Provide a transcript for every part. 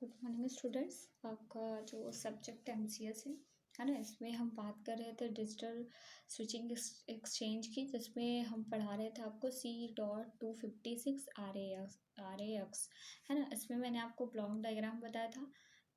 Good morning students. आपका जो subject MCS है ना, इसमें हम बात कर रहे थे डिजिटल स्विचिंग एक्सचेंज की, जिसमें हम पढ़ा रहे थे आपको C.256 RAX है ना। इसमें मैंने आपको ब्लॉक डायग्राम बताया था।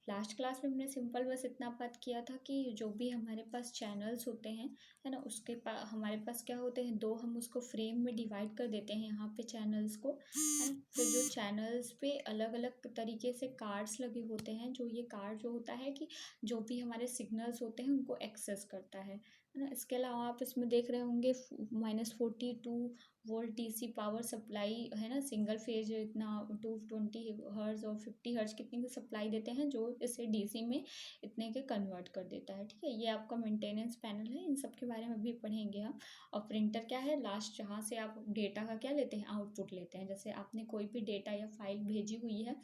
लास्ट क्लास में हमने सिंपल बस इतना बात किया था कि जो भी हमारे पास चैनल्स होते हैं है ना, उसके पास हमारे पास क्या होते हैं, दो हम उसको फ्रेम में डिवाइड कर देते हैं यहाँ पे चैनल्स को, है ना। फिर जो चैनल्स पे अलग अलग तरीके से कार्ड्स लगे होते हैं, जो ये कार्ड जो होता है कि जो भी हमारे सिग्नल्स होते हैं उनको एक्सेस करता है ना। इसके अलावा आप इसमें देख रहे होंगे -42 वोल्ट डीसी पावर सप्लाई है ना, सिंगल फेज इतना 220 हर्ट्ज और 50 हर्ट्ज कितने की सप्लाई देते हैं, जो इसे डीसी में इतने के कन्वर्ट कर देता है। ठीक है, ये आपका मेंटेनेंस पैनल है, इन सब के बारे में भी पढ़ेंगे हम। और प्रिंटर क्या है, लास्ट जहाँ से आप डेटा का क्या लेते हैं, आउटपुट लेते हैं। जैसे आपने कोई भी डेटा या फाइल भेजी हुई है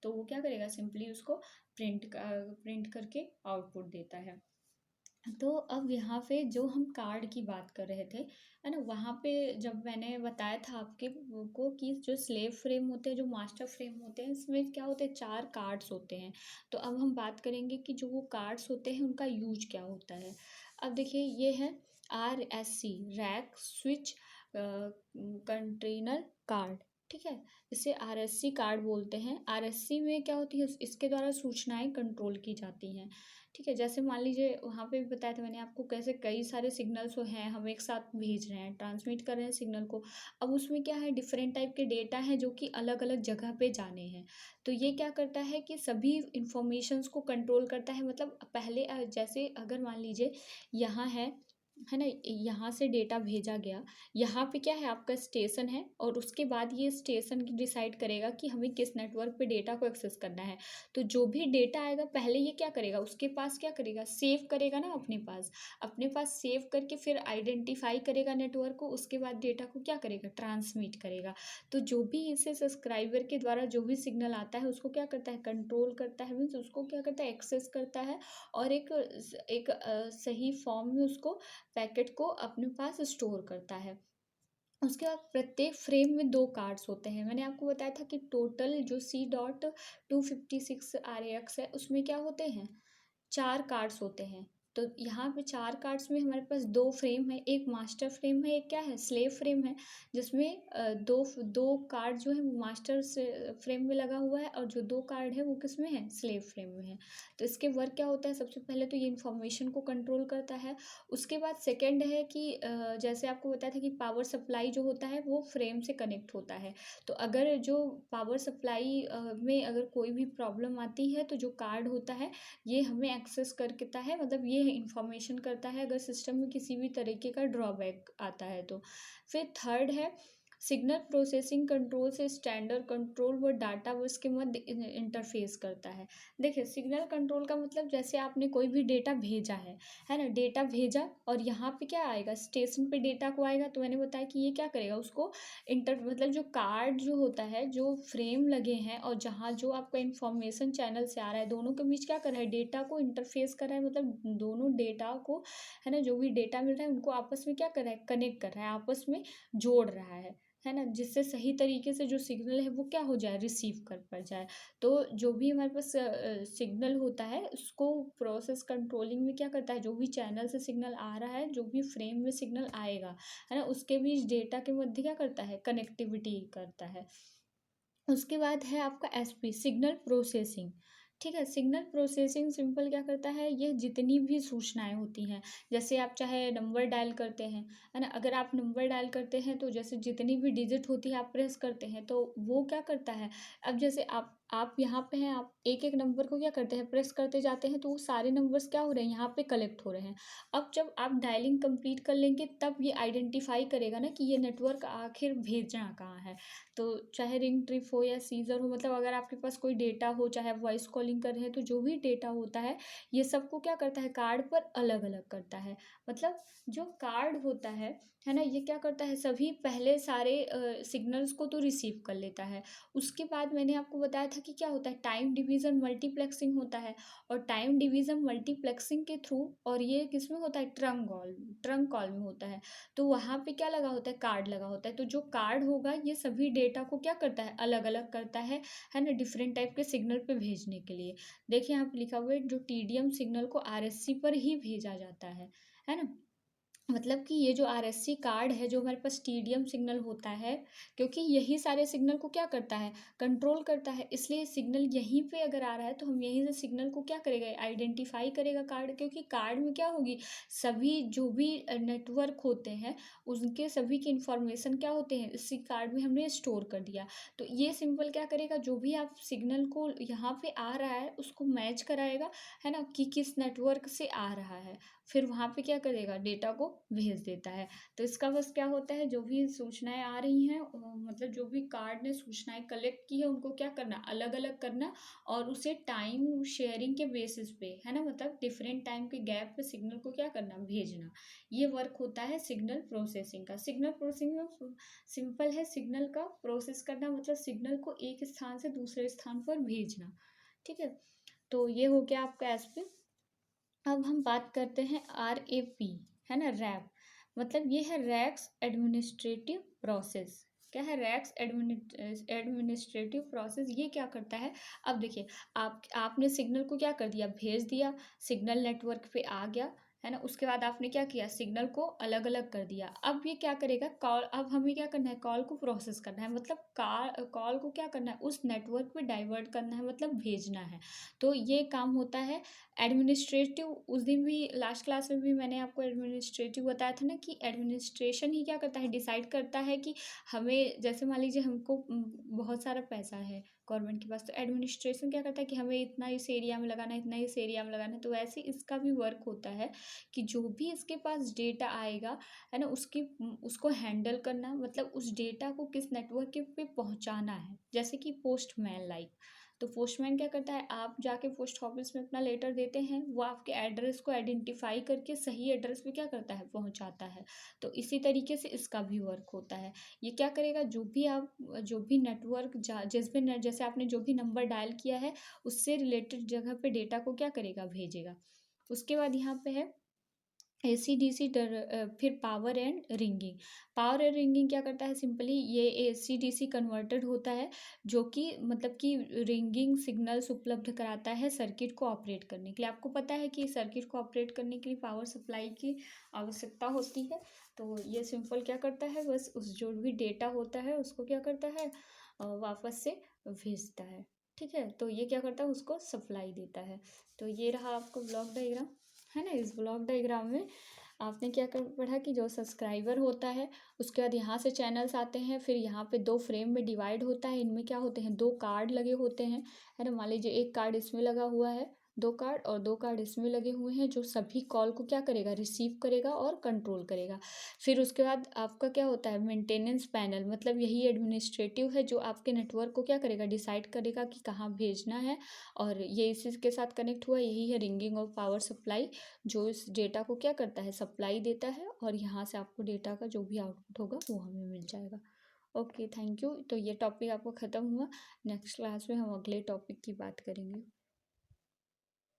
तो वो क्या करेगा, सिंपली उसको प्रिंट करके आउटपुट देता है। तो अब यहाँ पे जो हम कार्ड की बात कर रहे थे है ना, वहाँ पे जब मैंने बताया था आपके को कि जो स्लेव फ्रेम होते हैं, जो मास्टर फ्रेम होते हैं, इसमें क्या होते हैं, 4 कार्ड्स होते हैं। तो अब हम बात करेंगे कि जो वो कार्ड्स होते हैं उनका यूज क्या होता है। अब देखिए, ये है RSC, rack switch container card. ठीक है, इसे RSC कार्ड बोलते हैं। RSC में क्या होती है, इसके द्वारा सूचनाएं कंट्रोल की जाती हैं। ठीक है, जैसे मान लीजिए वहाँ पे भी बताया था मैंने आपको, कैसे कई सारे सिग्नल्स हैं, हम एक साथ भेज रहे हैं, ट्रांसमिट कर रहे हैं सिग्नल को। अब उसमें क्या है, डिफरेंट टाइप के डेटा हैं जो कि अलग अलग जगह पे जाने हैं। तो ये क्या करता है कि सभी इंफॉर्मेशंस को कंट्रोल करता है। मतलब पहले जैसे अगर मान लीजिए यहाँ है ना, यहाँ से डेटा भेजा गया, यहाँ पे क्या है, आपका स्टेशन है, और उसके बाद ये स्टेशन डिसाइड करेगा कि हमें किस नेटवर्क पे डेटा को एक्सेस करना है। तो जो भी डेटा आएगा पहले ये क्या करेगा, उसके पास क्या करेगा, सेव करेगा ना अपने पास सेव करके फिर आइडेंटिफाई करेगा नेटवर्क को। उसके बाद डेटा को क्या करेगा, ट्रांसमिट करेगा। तो जो भी इसे सब्सक्राइबर के द्वारा जो भी सिग्नल आता है उसको क्या करता है, कंट्रोल करता है, मीन्स उसको क्या करता है, एक्सेस करता है, और एक सही फॉर्म में उसको पैकेट को अपने पास स्टोर करता है। उसके बाद प्रत्येक फ्रेम में 2 कार्ड्स होते हैं। मैंने आपको बताया था कि टोटल जो C.256 RAX है उसमें क्या होते हैं, 4 कार्ड्स होते हैं। तो यहाँ पे 4 कार्ड्स में हमारे पास 2 फ्रेम है, एक मास्टर फ्रेम है, एक क्या है, स्लेव फ्रेम है, जिसमें दो कार्ड जो है वो मास्टर फ्रेम में लगा हुआ है, और जो 2 कार्ड है वो किस में है, स्लेव फ्रेम में है। तो इसके वर्क क्या होता है, सबसे पहले तो ये इन्फॉर्मेशन को कंट्रोल करता है। उसके बाद सेकेंड है कि जैसे आपको बताया था कि पावर सप्लाई जो होता है वो फ्रेम से कनेक्ट होता है। तो अगर जो पावर सप्लाई में अगर कोई भी प्रॉब्लम आती है तो जो कार्ड होता है ये हमें एक्सेस करता है, मतलब ये इंफॉर्मेशन करता है अगर सिस्टम में किसी भी तरीके का ड्रॉबैक आता है तो। फिर थर्ड है सिग्नल प्रोसेसिंग कंट्रोल से स्टैंडर्ड कंट्रोल व डाटा बस के मध्य इंटरफेस करता है। देखिए, सिग्नल कंट्रोल का मतलब जैसे आपने कोई भी डेटा भेजा है ना, डेटा भेजा और यहाँ पे क्या आएगा, स्टेशन पे डेटा को आएगा। तो मैंने बताया कि ये क्या करेगा, उसको मतलब जो कार्ड जो होता है, जो फ्रेम लगे हैं और जहाँ जो आपका इंफॉर्मेशन चैनल से आ रहा है, दोनों के बीच क्या कर रहा है, डेटा को इंटरफेस कर रहा है। मतलब दोनों डेटा को है ना, जो भी डेटा मिल रहा है उनको आपस में क्या कर रहा है, कनेक्ट कर रहा है, आपस में जोड़ रहा है ना, जिससे सही तरीके से जो सिग्नल है वो क्या हो जाए, रिसीव कर पा जाए। तो जो भी हमारे पास सिग्नल होता है उसको प्रोसेस कंट्रोलिंग में क्या करता है, जो भी चैनल से सिग्नल आ रहा है, जो भी फ्रेम में सिग्नल आएगा है ना, उसके बीच डेटा के मध्य क्या करता है, कनेक्टिविटी करता है। उसके बाद है आपका SP, सिग्नल प्रोसेसिंग। ठीक है, सिग्नल प्रोसेसिंग सिंपल क्या करता है, ये जितनी भी सूचनाएं होती हैं, जैसे आप चाहे नंबर डायल करते हैं है ना, अगर आप नंबर डायल करते हैं तो जैसे जितनी भी डिजिट होती है आप प्रेस करते हैं तो वो क्या करता है। अब जैसे आप यहाँ पे हैं, आप एक एक नंबर को क्या करते हैं, प्रेस करते जाते हैं, तो वो सारे नंबर्स क्या हो रहे हैं, यहाँ पे कलेक्ट हो रहे हैं। अब जब आप डायलिंग कंप्लीट कर लेंगे तब ये आइडेंटिफाई करेगा ना कि ये नेटवर्क आखिर भेजना कहाँ है। तो चाहे रिंग ट्रिप हो या सीजर हो, मतलब अगर आपके पास कोई डेटा हो, चाहे वॉइस कॉलिंग कर रहे हैं, तो जो भी डेटा होता है ये सबको क्या करता है, कार्ड पर अलग अलग करता है। मतलब जो कार्ड होता है ना, ये क्या करता है, सभी पहले सारे सिग्नल्स को तो रिसीव कर लेता है। उसके बाद मैंने आपको बताया था कि क्या होता है, टाइम डिवीज़न मल्टीप्लेक्सिंग होता है, और टाइम डिवीज़न मल्टीप्लेक्सिंग के थ्रू, और ये किसमें होता है, ट्रंक कॉल में होता है। तो वहाँ पे क्या लगा होता है, कार्ड लगा होता है। तो जो कार्ड होगा ये सभी डेटा को क्या करता है, अलग अलग करता है ना, डिफरेंट टाइप के सिग्नल पे भेजने के लिए। देखिए यहाँ पे लिखा हुआ है, जो टीडीएम सिग्नल को आरएससी पर ही भेजा जाता है ना। मतलब कि ये जो आरएससी कार्ड है, जो हमारे पास टीडीएम सिग्नल होता है, क्योंकि यही सारे सिग्नल को क्या करता है, कंट्रोल करता है, इसलिए सिग्नल यहीं पे अगर आ रहा है तो हम यहीं से सिग्नल को क्या करेगा, आइडेंटिफाई करेगा कार्ड। क्योंकि कार्ड में क्या होगी, सभी जो भी नेटवर्क होते हैं उनके सभी की इंफॉर्मेशन क्या होते हैं, इसी कार्ड में हमने स्टोर कर दिया। तो ये सिंपल क्या करेगा, जो भी आप सिग्नल को यहाँ पे आ रहा है उसको मैच कराएगा, है ना, कि किस नेटवर्क से आ रहा है, फिर वहाँ पे क्या करेगा, डेटा को भेज देता है। तो इसका बस क्या होता है, जो भी सूचनाएं आ रही हैं, मतलब जो भी कार्ड ने सूचनाएं कलेक्ट की है उनको क्या करना, अलग अलग करना, और उसे टाइम शेयरिंग के बेसिस पे, है ना, मतलब डिफरेंट टाइम के गैप पे सिग्नल को क्या करना, भेजना। ये वर्क होता है सिग्नल प्रोसेसिंग का। सिग्नल प्रोसेसिंग में सिंपल है, सिग्नल का प्रोसेस करना मतलब सिग्नल को एक स्थान से दूसरे स्थान पर भेजना। ठीक है, तो ये हो गया आपका एसपी। अब हम बात करते हैं RAP, है ना, रैप। मतलब ये है रैक्स एडमिनिस्ट्रेटिव प्रोसेस। क्या है, रैक्स एडमिनिस्ट्रेटिव प्रोसेस। ये क्या करता है, अब देखिए, आपने सिग्नल को क्या कर दिया, भेज दिया, सिग्नल नेटवर्क पे आ गया, है ना। उसके बाद आपने क्या किया, सिग्नल को अलग अलग कर दिया। अब ये क्या करेगा, कॉल, अब हमें क्या करना है, कॉल को प्रोसेस करना है, मतलब कॉल को क्या करना है, उस नेटवर्क पे डाइवर्ट करना है, मतलब भेजना है। तो ये काम होता है एडमिनिस्ट्रेटिव। उस दिन भी लास्ट क्लास में भी मैंने आपको एडमिनिस्ट्रेटिव बताया था ना, कि एडमिनिस्ट्रेशन ही क्या करता है, डिसाइड करता है कि हमें, जैसे मान लीजिए हमको बहुत सारा पैसा है गवर्नमेंट के पास, तो एडमिनिस्ट्रेशन क्या करता है कि हमें इतना इस एरिया में लगाना है, इतना इस एरिया में लगाना है। तो वैसे इसका भी वर्क होता है कि जो भी इसके पास डेटा आएगा, है ना, उसको हैंडल करना, मतलब उस डेटा को किस नेटवर्क पे पहुंचाना है। जैसे कि पोस्टमैन लाइक, तो पोस्टमैन क्या करता है, आप जाके पोस्ट ऑफिस में अपना लेटर देते हैं, वो आपके एड्रेस को आइडेंटिफाई करके सही एड्रेस पे क्या करता है, पहुंचाता है। तो इसी तरीके से इसका भी वर्क होता है। ये क्या करेगा, जो भी नेटवर्क जैसे आपने जो भी नंबर डायल किया है उससे रिलेटेड जगह पे डेटा को क्या करेगा, भेजेगा। उसके बाद यहाँ पे है ACDC, फिर power and ringing. Power and ringing क्या करता है, सिंपली ये ACDC कन्वर्टेड होता है, जो कि मतलब कि रिंगिंग सिग्नल्स उपलब्ध कराता है सर्किट को ऑपरेट करने के लिए। आपको पता है कि सर्किट को ऑपरेट करने के लिए पावर सप्लाई की आवश्यकता होती है। तो ये सिंपल क्या करता है, बस उस जो भी डेटा होता है उसको क्या करता है, वापस से भेजता है। ठीक है, तो ये क्या करता है, उसको सप्लाई देता है। तो ये रहा आपको ब्लॉक डायग्राम, है ना। इस ब्लॉक डायग्राम में आपने क्या कर पढ़ा कि जो सब्सक्राइबर होता है, उसके बाद यहाँ से चैनल्स आते हैं, फिर यहाँ पे 2 फ्रेम में डिवाइड होता है। इनमें क्या होते हैं, 2 कार्ड लगे होते हैं, है ना। मान लीजिए एक कार्ड इसमें लगा हुआ है, 2 कार्ड, और 2 कार्ड इसमें लगे हुए हैं, जो सभी कॉल को क्या करेगा, रिसीव करेगा और कंट्रोल करेगा। फिर उसके बाद आपका क्या होता है, मेंटेनेंस पैनल, मतलब यही एडमिनिस्ट्रेटिव है, जो आपके नेटवर्क को क्या करेगा, डिसाइड करेगा कि कहाँ भेजना है। और ये इसी के साथ कनेक्ट हुआ, यही है रिंगिंग और पावर सप्लाई, जो इस डेटा को क्या करता है, सप्लाई देता है, और यहाँ से आपको डेटा का जो भी आउटपुट होगा वो हमें मिल जाएगा। Okay, thank you. तो ये टॉपिक आपको ख़त्म हुआ। नेक्स्ट क्लास में हम अगले टॉपिक की बात करेंगे।